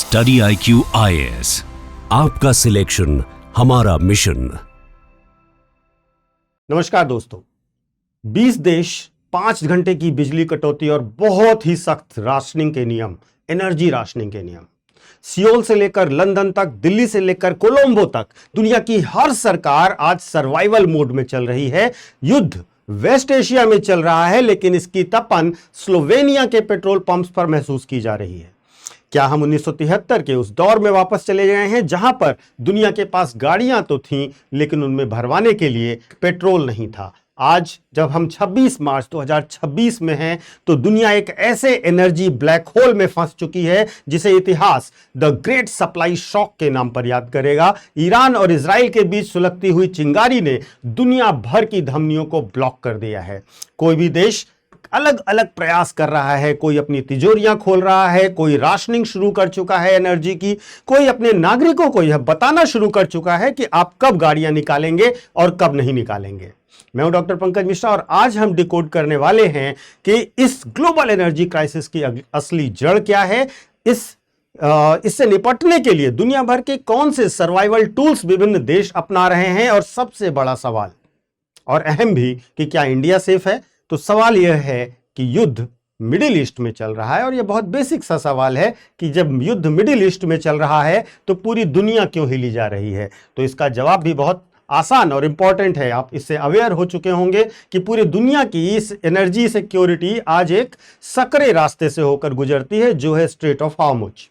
Study IQ IAS, आपका selection हमारा mission. नमस्कार दोस्तों, 20 देश 5 घंटे की बिजली कटौती और बहुत ही सख्त राशनिंग के नियम, एनर्जी राशनिंग के नियम। सियोल से लेकर लंदन तक, दिल्ली से लेकर कोलंबो तक दुनिया की हर सरकार आज सर्वाइवल मोड में चल रही है। युद्ध वेस्ट एशिया में चल रहा है, लेकिन इसकी तपन स्लोवेनिया के पेट्रोल पंप्स पर महसूस की जा रही है। क्या हम 1973 के उस दौर में वापस चले गए हैं जहां पर दुनिया के पास गाड़ियां तो थीं, लेकिन उनमें भरवाने के लिए पेट्रोल नहीं था? आज जब हम 26 मार्च 2026 में हैं, तो दुनिया एक ऐसे एनर्जी ब्लैक होल में फंस चुकी है जिसे इतिहास द ग्रेट सप्लाई शॉक के नाम पर याद करेगा। ईरान और इजराइल के बीच सुलगती हुई चिंगारी ने दुनिया भर की धमनियों को ब्लॉक कर दिया है। कोई भी देश अलग अलग प्रयास कर रहा है, कोई अपनी तिजोरियां खोल रहा है, कोई राशनिंग शुरू कर चुका है एनर्जी की, कोई अपने नागरिकों को यह बताना शुरू कर चुका है कि आप कब गाड़ियां निकालेंगे और कब नहीं निकालेंगे। मैं हूं डॉक्टर पंकज मिश्रा और आज हम डिकोड करने वाले हैं कि इस ग्लोबल एनर्जी क्राइसिस की असली जड़ क्या है, इससे निपटने के लिए दुनिया भर के कौन से सर्वाइवल टूल्स विभिन्न देश अपना रहे हैं, और सबसे बड़ा सवाल और अहम भी कि क्या इंडिया सेफ है। तो सवाल यह है कि युद्ध मिडिल ईस्ट में चल रहा है, और यह बहुत बेसिक सा सवाल है कि जब युद्ध मिडिल ईस्ट में चल रहा है तो पूरी दुनिया क्यों हिली जा रही है। तो इसका जवाब भी बहुत आसान और इंपॉर्टेंट है। आप इससे अवेयर हो चुके होंगे कि पूरी दुनिया की इस एनर्जी सिक्योरिटी आज एक सकरे रास्ते से होकर गुजरती है, जो है स्ट्रेट ऑफ हॉर्मुज।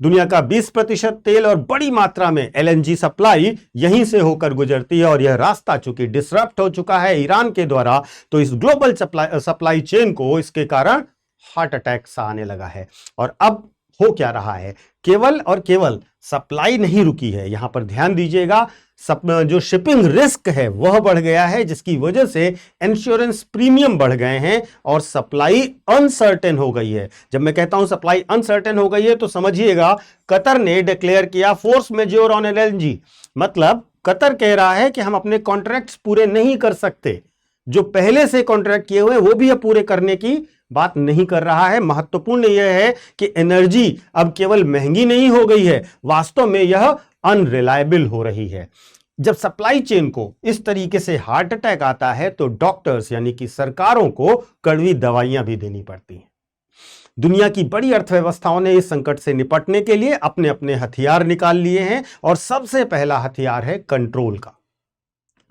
दुनिया का 20% तेल और बड़ी मात्रा में LNG सप्लाई यहीं से होकर गुजरती है, और यह रास्ता चूंकि डिसरप्ट हो चुका है ईरान के द्वारा, तो इस ग्लोबल सप्लाई चेन को इसके कारण हार्ट अटैक सा आने लगा है। और अब हो क्या रहा है, केवल और केवल सप्लाई नहीं रुकी है। यहां पर ध्यान दीजिएगा, जो शिपिंग रिस्क है वह बढ़ गया है, जिसकी वजह से इंश्योरेंस प्रीमियम बढ़ गए हैं और सप्लाई अनसर्टेन हो गई है। जब मैं कहता हूं सप्लाई अनसर्टेन हो गई है, तो समझिएगा कतर ने डिक्लेयर किया फोर्स मेजोर ऑन LNG। मतलब कतर कह रहा है कि हम अपने कॉन्ट्रैक्ट्स पूरे नहीं कर सकते, जो पहले से कॉन्ट्रैक्ट किए हुए वो भी अब पूरे करने की बात नहीं कर रहा है। महत्वपूर्ण यह है कि एनर्जी अब केवल महंगी नहीं हो गई है, वास्तव में यह अनरिलायबल हो रही है। जब सप्लाई चेन को इस तरीके से हार्ट अटैक आता है, तो डॉक्टर्स यानी कि सरकारों को कड़वी दवाइयां भी देनी पड़ती हैं। दुनिया की बड़ी अर्थव्यवस्थाओं ने इस संकट से निपटने के लिए अपने अपने हथियार निकाल लिए हैं, और सबसे पहला हथियार है कंट्रोल का।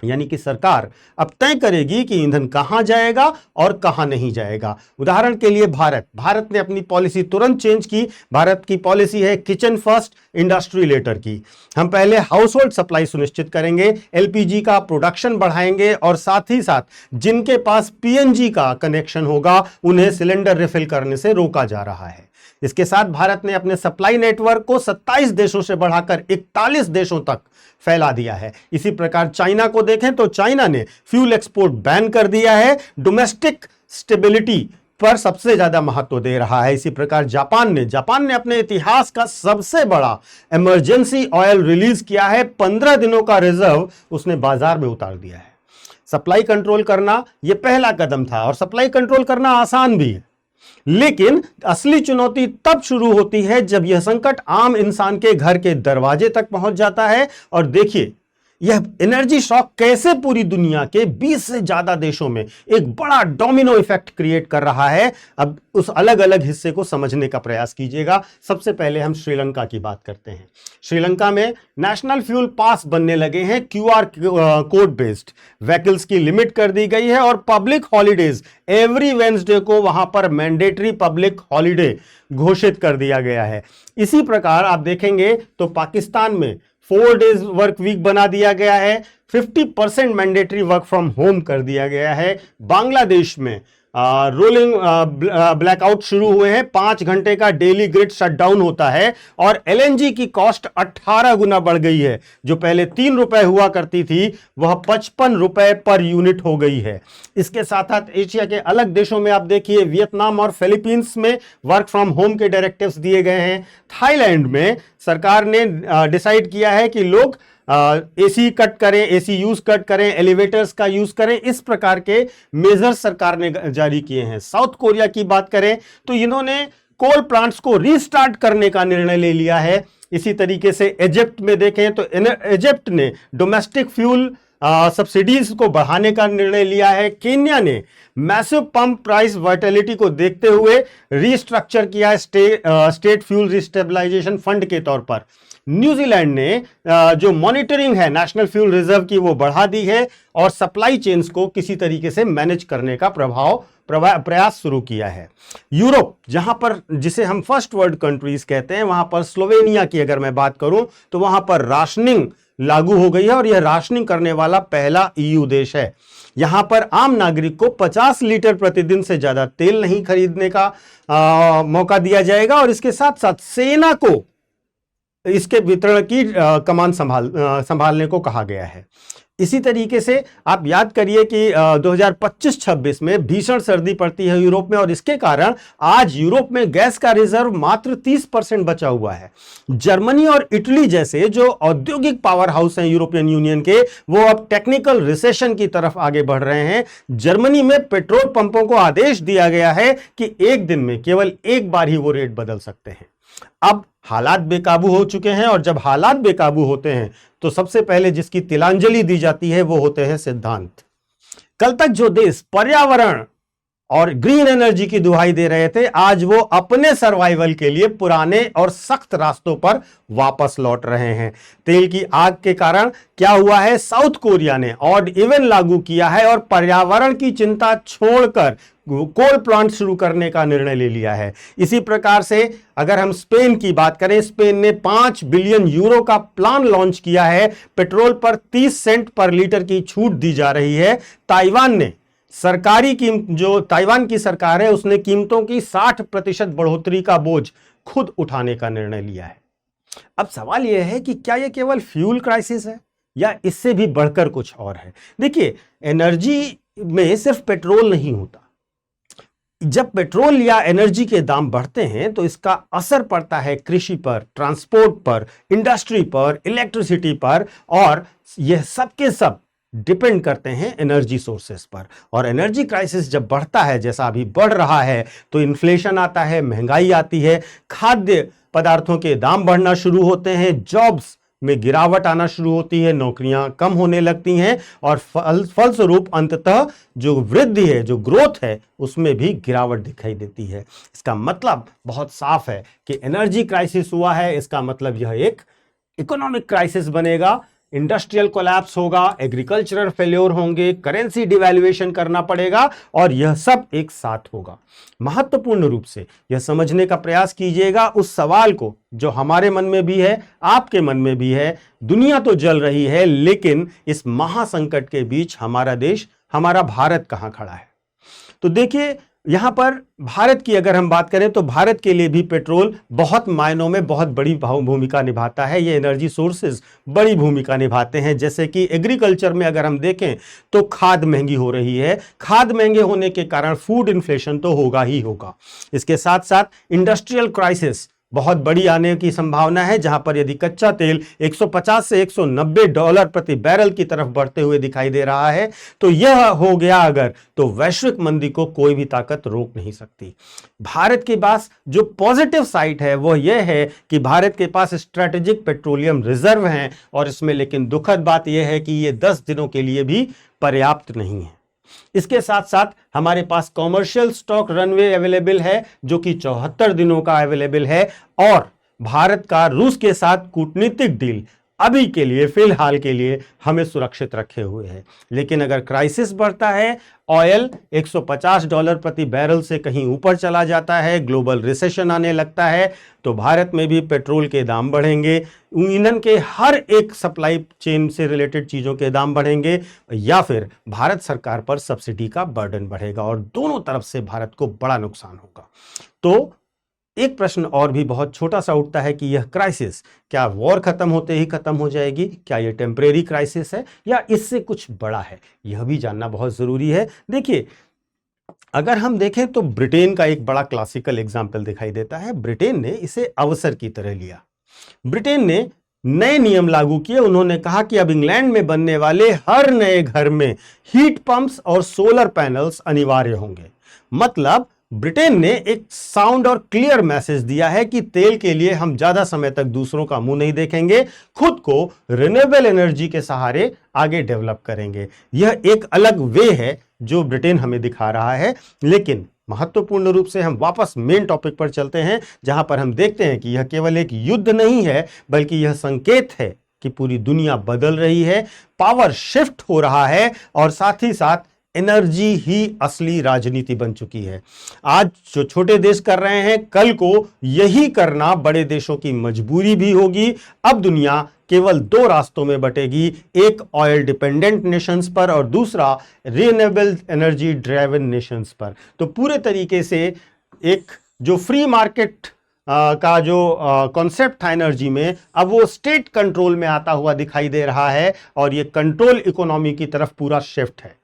यानी कि सरकार अब तय करेगी कि ईंधन कहां जाएगा और कहां नहीं जाएगा। उदाहरण के लिए भारत ने अपनी पॉलिसी तुरंत चेंज की। भारत की पॉलिसी है किचन फर्स्ट, इंडस्ट्री लेटर की। हम पहले हाउस होल्ड सप्लाई सुनिश्चित करेंगे, LPG का प्रोडक्शन बढ़ाएंगे, और साथ ही साथ जिनके पास PNG का कनेक्शन होगा उन्हें सिलेंडर रिफिल करने से रोका जा रहा है। इसके साथ भारत ने अपने सप्लाई नेटवर्क को 27 देशों से बढ़ाकर 41 देशों तक फैला दिया है। इसी प्रकार चाइना को देखें तो चाइना ने फ्यूल एक्सपोर्ट बैन कर दिया है, डोमेस्टिक स्टेबिलिटी पर सबसे ज्यादा महत्व दे रहा है। इसी प्रकार जापान ने अपने इतिहास का सबसे बड़ा इमरजेंसी ऑयल रिलीज किया है। 15 दिनों का रिजर्व उसने बाजार में उतार दिया है। सप्लाई कंट्रोल करना यह पहला कदम था, और सप्लाई कंट्रोल करना आसान भी है, लेकिन असली चुनौती तब शुरू होती है जब यह संकट आम इंसान के घर के दरवाजे तक पहुंच जाता है। और देखिए, यह एनर्जी शॉक कैसे पूरी दुनिया के 20 से ज्यादा देशों में एक बड़ा डोमिनो इफेक्ट क्रिएट कर रहा है। अब उस अलग अलग हिस्से को समझने का प्रयास कीजिएगा। सबसे पहले हम श्रीलंका की बात करते हैं। श्रीलंका में नेशनल फ्यूल पास बनने लगे हैं, QR कोड बेस्ड। व्हीकल्स की लिमिट कर दी गई है, और पब्लिक हॉलीडेज एवरी वेडनेसडे को वहां पर मैंडेटरी पब्लिक हॉलीडे घोषित कर दिया गया है। इसी प्रकार आप देखेंगे तो पाकिस्तान में 4 डेज वर्क वीक बना दिया गया है, 50% मैंडेटरी वर्क फ्रॉम होम कर दिया गया है। बांग्लादेश में रोलिंग ब्लैकआउट शुरू हुए हैं, 5 घंटे का डेली ग्रिड शटडाउन होता है, और LNG की कॉस्ट 18 गुना बढ़ गई है। जो पहले 3 रुपए हुआ करती थी वह 55 रुपए पर यूनिट हो गई है। इसके साथ साथ एशिया के अलग देशों में आप देखिए, वियतनाम और फिलीपींस में वर्क फ्रॉम होम के डायरेक्टिव्स दिए गए हैं। थाईलैंड में सरकार ने डिसाइड किया है कि लोग AC कट करें, AC यूज कट करें, एलिवेटर्स का यूज करें। इस प्रकार के मेजर्स सरकार ने जारी किए हैं। साउथ कोरिया की बात करें तो इन्होंने कोल प्लांट्स को रीस्टार्ट करने का निर्णय ले लिया है। इसी तरीके से इजिप्ट में देखें तो इजिप्ट ने डोमेस्टिक फ्यूल सब्सिडीज को बढ़ाने का निर्णय लिया है। केन्या ने मैसिव पंप प्राइस वाइटेलिटी को देखते हुए रीस्ट्रक्चर किया है स्टेट फ्यूल रिस्टेबलाइजेशन फंड के तौर पर। न्यूजीलैंड ने जो मॉनिटरिंग है नेशनल फ्यूल रिजर्व की वो बढ़ा दी है और सप्लाई चेन्स को किसी तरीके से मैनेज करने का प्रयास शुरू किया है। यूरोप, जहां पर जिसे हम फर्स्ट वर्ल्ड कंट्रीज कहते हैं, वहां पर स्लोवेनिया की अगर मैं बात करूं तो वहां पर राशनिंग लागू हो गई है और यह राशनिंग करने वाला पहला ईयू देश है। यहां पर आम नागरिक को 50 लीटर प्रतिदिन से ज्यादा तेल नहीं खरीदने का मौका दिया जाएगा और इसके साथ साथ सेना को इसके वितरण की कमान संभालने को कहा गया है। इसी तरीके से आप याद करिए कि 2025-26 में भीषण सर्दी पड़ती है यूरोप में और इसके कारण आज यूरोप में गैस का रिजर्व मात्र 30% बचा हुआ है। जर्मनी और इटली जैसे जो औद्योगिक पावर हाउस हैं यूरोपियन यूनियन के, वो अब टेक्निकल रिसेशन की तरफ आगे बढ़ रहे हैं। जर्मनी में पेट्रोल पंपों को आदेश दिया गया है कि एक दिन में केवल एक बार ही वो रेट बदल सकते हैं। अब हालात बेकाबू हो चुके हैं और जब हालात बेकाबू होते हैं तो सबसे पहले जिसकी तिलांजलि दी जाती है वो होते हैं सिद्धांत। कल तक जो देश पर्यावरण और ग्रीन एनर्जी की दुहाई दे रहे थे, आज वो अपने सर्वाइवल के लिए पुराने और सख्त रास्तों पर वापस लौट रहे हैं। तेल की आग के कारण क्या हुआ है, साउथ कोरिया ने ऑड इवन लागू किया है और पर्यावरण की चिंता छोड़कर कोल प्लांट शुरू करने का निर्णय ले लिया है। इसी प्रकार से अगर हम स्पेन की बात करें, स्पेन ने 5 बिलियन यूरो का प्लान लॉन्च किया है। पेट्रोल पर 30 सेंट पर लीटर की छूट दी जा रही है। ताइवान ने जो ताइवान की सरकार है उसने कीमतों की 60% बढ़ोतरी का बोझ खुद उठाने का निर्णय लिया है। अब सवाल यह है कि क्या यह केवल फ्यूल क्राइसिस है या इससे भी बढ़कर कुछ और है। देखिए, एनर्जी में सिर्फ पेट्रोल नहीं होता। जब पेट्रोल या एनर्जी के दाम बढ़ते हैं तो इसका असर पड़ता है कृषि पर, ट्रांसपोर्ट पर, इंडस्ट्री पर, इलेक्ट्रिसिटी पर और यह सब के सब डिपेंड करते हैं एनर्जी सोर्सेस पर। और एनर्जी क्राइसिस जब बढ़ता है, जैसा अभी बढ़ रहा है, तो इन्फ्लेशन आता है, महंगाई आती है, खाद्य पदार्थों के दाम बढ़ना शुरू होते हैं, जॉब्स में गिरावट आना शुरू होती है, नौकरियां कम होने लगती हैं और फलस्वरूप अंततः जो वृद्धि है, जो ग्रोथ है, उसमें भी गिरावट दिखाई देती है। इसका मतलब बहुत साफ है कि एनर्जी क्राइसिस हुआ है। इसका मतलब यह एक इकोनॉमिक क्राइसिस बनेगा, इंडस्ट्रियल कोलैप्स होगा, एग्रीकल्चरल फेल्योर होंगे, करेंसी डिवैल्यूएशन करना पड़ेगा और यह सब एक साथ होगा। महत्वपूर्ण रूप से यह समझने का प्रयास कीजिएगा उस सवाल को जो हमारे मन में भी है, आपके मन में भी है। दुनिया तो जल रही है, लेकिन इस महासंकट के बीच हमारा देश, हमारा भारत कहां खड़ा है। तो देखिए, यहां पर भारत की अगर हम बात करें तो भारत के लिए भी पेट्रोल बहुत मायनों में बहुत बड़ी भूमिका निभाता है। ये एनर्जी सोर्सेज बड़ी भूमिका निभाते हैं। जैसे कि एग्रीकल्चर में अगर हम देखें तो खाद महंगी हो रही है। खाद महंगे होने के कारण फूड इन्फ्लेशन तो होगा ही होगा। इसके साथ साथ इंडस्ट्रियल क्राइसिस बहुत बड़ी आने की संभावना है, जहां पर यदि कच्चा तेल 150 से $190 प्रति बैरल की तरफ बढ़ते हुए दिखाई दे रहा है, तो यह हो गया अगर, तो वैश्विक मंदी को कोई भी ताकत रोक नहीं सकती। भारत के पास जो पॉजिटिव साइड है वो यह है कि भारत के पास स्ट्रेटेजिक पेट्रोलियम रिजर्व हैं और इसमें लेकिन दुखद बात यह है कि ये 10 दिनों के लिए भी पर्याप्त नहीं है। इसके साथ साथ हमारे पास कॉमर्शियल स्टॉक रनवे अवेलेबल है जो कि 74 दिनों का अवेलेबल है और भारत का रूस के साथ कूटनीतिक डील अभी के लिए, फिलहाल के लिए हमें सुरक्षित रखे हुए है। लेकिन अगर क्राइसिस बढ़ता है, ऑयल $150 प्रति बैरल से कहीं ऊपर चला जाता है, ग्लोबल रिसेशन आने लगता है, तो भारत में भी पेट्रोल के दाम बढ़ेंगे, ईंधन के हर एक सप्लाई चेन से रिलेटेड चीज़ों के दाम बढ़ेंगे या फिर भारत सरकार पर सब्सिडी का बर्डन बढ़ेगा और दोनों तरफ से भारत को बड़ा नुकसान होगा। तो एक प्रश्न और भी बहुत छोटा सा उठता है कि यह क्राइसिस क्या वॉर खत्म होते ही खत्म हो जाएगी? क्या यह टेम्परेरी क्राइसिस है या इससे कुछ बड़ा है? यह भी जानना बहुत जरूरी है। देखिए, अगर हम देखें तो ब्रिटेन का एक बड़ा क्लासिकल एग्जाम्पल दिखाई देता है। ब्रिटेन ने इसे अवसर की तरह लिया। ब्रिटेन ने नए नियम लागू किए। उन्होंने कहा कि अब इंग्लैंड में बनने वाले हर नए घर में हीट पंप्स और सोलर पैनल्स अनिवार्य होंगे। मतलब ब्रिटेन ने एक साउंड और क्लियर मैसेज दिया है कि तेल के लिए हम ज्यादा समय तक दूसरों का मुंह नहीं देखेंगे, खुद को रिन्यूएबल एनर्जी के सहारे आगे डेवलप करेंगे। यह एक अलग वे है जो ब्रिटेन हमें दिखा रहा है। लेकिन महत्वपूर्ण रूप से हम वापस मेन टॉपिक पर चलते हैं, जहां पर हम देखते हैं कि यह केवल एक युद्ध नहीं है, बल्कि यह संकेत है कि पूरी दुनिया बदल रही है, पावर शिफ्ट हो रहा है और साथ ही साथ एनर्जी ही असली राजनीति बन चुकी है। आज जो छोटे देश कर रहे हैं, कल को यही करना बड़े देशों की मजबूरी भी होगी। अब दुनिया केवल दो रास्तों में बटेगी, एक ऑयल डिपेंडेंट नेशंस पर और दूसरा रिन्यूएबल एनर्जी ड्राइवन नेशंस पर। तो पूरे तरीके से एक जो फ्री मार्केट का जो कॉन्सेप्ट था एनर्जी में, अब वो स्टेट कंट्रोल में आता हुआ दिखाई दे रहा है और ये कंट्रोल इकोनॉमी की तरफ पूरा शिफ्ट है।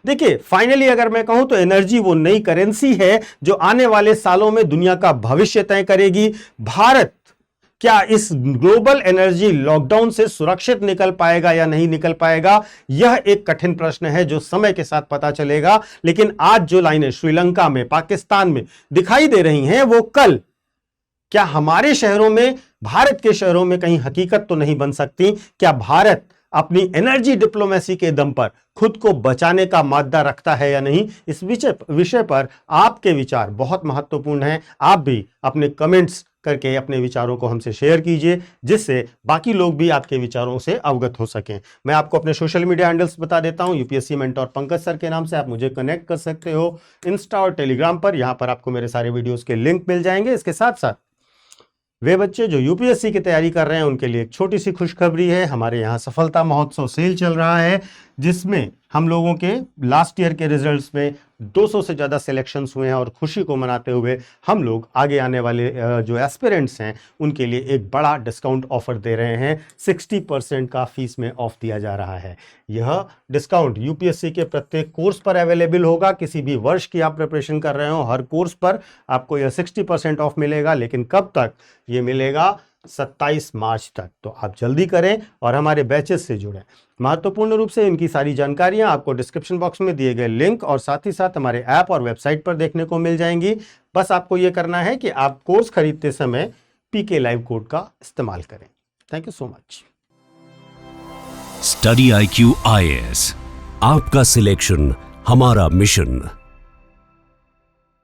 देखिए, फाइनली अगर मैं कहूं तो एनर्जी वो नई करेंसी है जो आने वाले सालों में दुनिया का भविष्य तय करेगी। भारत क्या इस ग्लोबल एनर्जी लॉकडाउन से सुरक्षित निकल पाएगा या नहीं निकल पाएगा, यह एक कठिन प्रश्न है जो समय के साथ पता चलेगा। लेकिन आज जो लाइनें श्रीलंका में, पाकिस्तान में दिखाई दे रही हैं, वो कल क्या हमारे शहरों में, भारत के शहरों में कहीं हकीकत तो नहीं बन सकती? क्या भारत अपनी एनर्जी डिप्लोमेसी के दम पर खुद को बचाने का मादा रखता है या नहीं? इस विषय पर आपके विचार बहुत महत्वपूर्ण हैं। आप भी अपने कमेंट्स करके अपने विचारों को हमसे शेयर कीजिए, जिससे बाकी लोग भी आपके विचारों से अवगत हो सकें। मैं आपको अपने सोशल मीडिया हैंडल्स बता देता हूं। यूपीएससी मेंटोर पंकज सर के नाम से आप मुझे कनेक्ट कर सकते हो इंस्टा और टेलीग्राम पर। यहां पर आपको मेरे सारे वीडियोस के लिंक मिल जाएंगे। इसके साथ साथ वे बच्चे जो यूपीएससी की तैयारी कर रहे हैं, उनके लिए एक छोटी सी खुशखबरी है। हमारे यहाँ सफलता महोत्सव सेल चल रहा है, जिसमें हम लोगों के लास्ट ईयर के रिजल्ट्स में 200 से ज़्यादा सिलेक्शंस हुए हैं और खुशी को मनाते हुए हम लोग आगे आने वाले जो एस्पिरेंट्स हैं उनके लिए एक बड़ा डिस्काउंट ऑफर दे रहे हैं। 60% का फीस में ऑफ दिया जा रहा है। यह डिस्काउंट यूपीएससी के प्रत्येक कोर्स पर अवेलेबल होगा। किसी भी वर्ष की आप प्रिपरेशन कर रहे हो, हर कोर्स पर आपको यह 60% ऑफ मिलेगा। लेकिन कब तक ये मिलेगा? 27 मार्च तक। तो आप जल्दी करें और हमारे बैचेस से जुड़ें। महत्वपूर्ण रूप से इनकी सारी जानकारियां आपको डिस्क्रिप्शन बॉक्स में दिए गए लिंक और साथ ही साथ हमारे ऐप और वेबसाइट पर देखने को मिल जाएंगी। बस आपको यह करना है कि आप कोर्स खरीदते समय पीके लाइव कोड का इस्तेमाल करें। Thank you so much. Study IQ IAS, आपका सिलेक्शन हमारा मिशन।